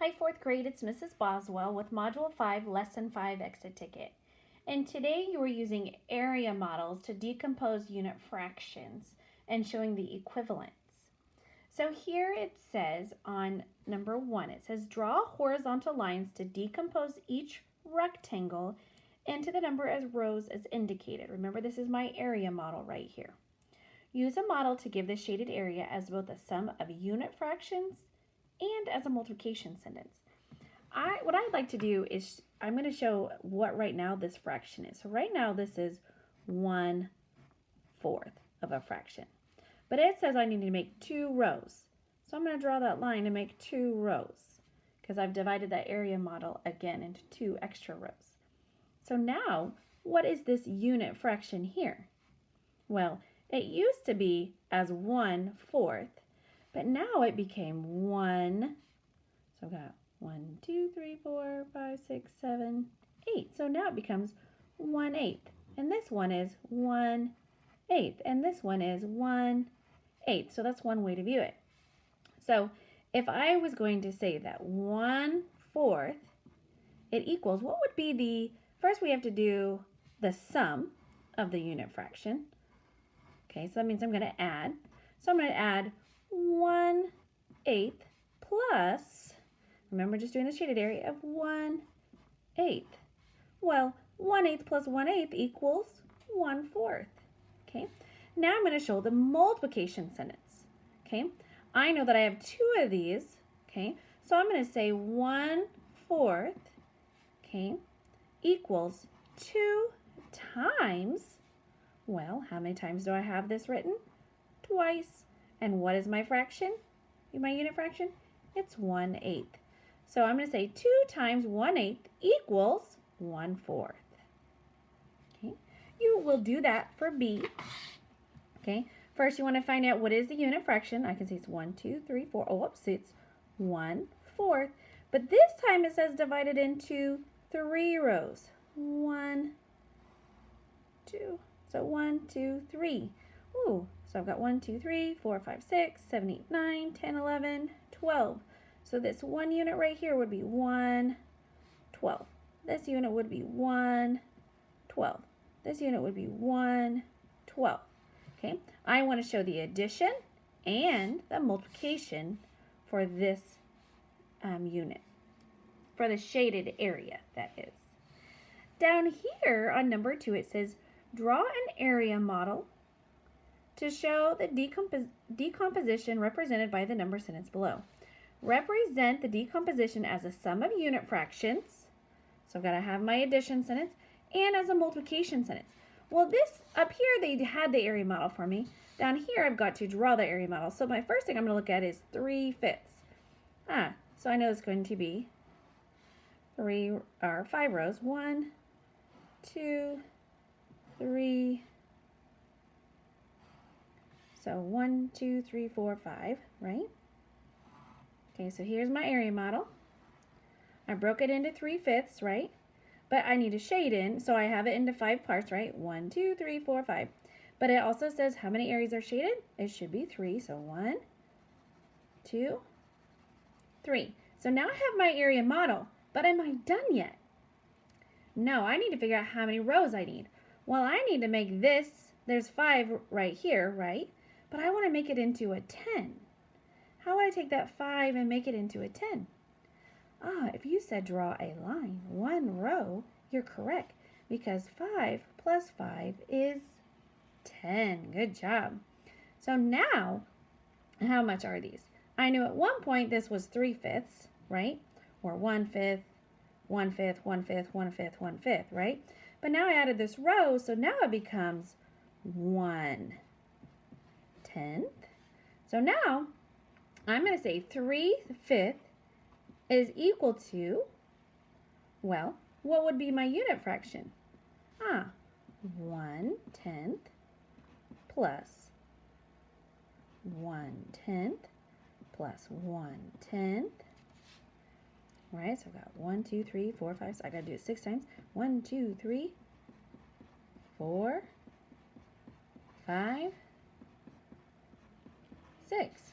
Hi, 4th grade, it's Mrs. Boswell with Module 5, Lesson 5 Exit Ticket. And today you are using area models to decompose unit fractions and showing the equivalence. So here it says on number 1, it says draw horizontal lines to decompose each rectangle into the number of rows as indicated. Remember, this is my area model right here. Use a model to give the shaded area as both a sum of unit fractions and as a multiplication sentence. What I'd like to do is I'm going to show what right now this fraction is. So right now this is 1/4 of a fraction. But it says I need to make 2 rows. So I'm going to draw that line and make 2 rows because I've divided that area model again into 2 extra rows. So now, what is this unit fraction here? Well, it used to be as 1/4. But now it became 1, so I've got 1, 2, 3, 4, 5, 6, 7, 8. So now it becomes 1/8. And this one is 1/8. And this one is 1/8. So that's one way to view it. So if I was going to say that 1/4, it equals, what would be the, first we have to do the sum of the unit fraction. Okay, so that means I'm going to add. So I'm going to add 1/8 plus, remember just doing the shaded area of 1/8. Well, 1/8 plus 1/8 equals 1/4. Okay, now I'm going to show the multiplication sentence. Okay, I know that I have 2 of these. Okay, so I'm going to say 1/4, okay, equals 2 times, well, how many times do I have this written? Twice. And what is my fraction? My unit fraction? It's 1/8. So I'm going to say 2 times 1/8 equals 1/4. Okay. You will do that for B. Okay. First, you want to find out what is the unit fraction. I can say it's 1, 2, 3, 4. Oh, whoops, it's 1/4. But this time it says divided into 3 rows. 1, 2. So 1, 2, 3. Ooh, so I've got 1, 2, 3, 4, 5, 6, 7, 8, 9, 10, 11, 12. So this one unit right here would be 1/12. This unit would be 1/12. This unit would be 1/12. Okay, I want to show the addition and the multiplication for this unit, for the shaded area, that is. Down here on number 2, it says draw an area model to show the decomposition represented by the number sentence below. Represent the decomposition as a sum of unit fractions. So I've got to have my addition sentence and as a multiplication sentence. Well, this up here, they had the area model for me. Down here, I've got to draw the area model. So my first thing I'm going to look at is 3/5. So I know it's going to be 5 rows. 1, 2, 3. So 1, 2, 3, 4, 5, right? Okay, so here's my area model. I broke it into 3/5, right? But I need a shade in, so I have it into 5 parts, right? 1, 2, 3, 4, 5. But it also says how many areas are shaded? It should be 3. So 1, 2, 3. So now I have my area model, but am I done yet? No, I need to figure out how many rows I need. Well, I need to make this, there's 5 right here, right? But I want to make it into a 10. How would I take that 5 and make it into a 10? If you said draw a line, 1 row, you're correct, because 5 plus 5 is 10. Good job. So now, how much are these? I knew at one point this was 3/5, right? Or 1/5, 1/5, 1/5, 1/5, 1/5, right? But now I added this row, so now it becomes 1/10. So now I'm going to say 3/5 is equal to, well, what would be my unit fraction? 1/10 plus 1/10 plus 1/10. Right, so I've got 1, 2, 3, 4, 5. So I got to do it 6 times. 1, 2, 3, 4, 5, 6.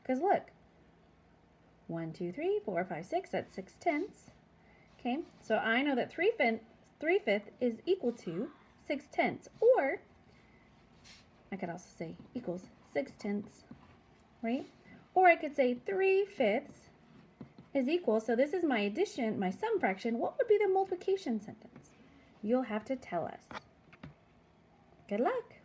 Because look, 1, 2, 3, 4, 5, 6, that's 6/10. Okay, so I know that 3/5 is equal to 6/10, or I could also say equals 6/10, right? Or I could say 3/5 is equal, so this is my addition, my sum fraction. What would be the multiplication sentence? You'll have to tell us. Good luck.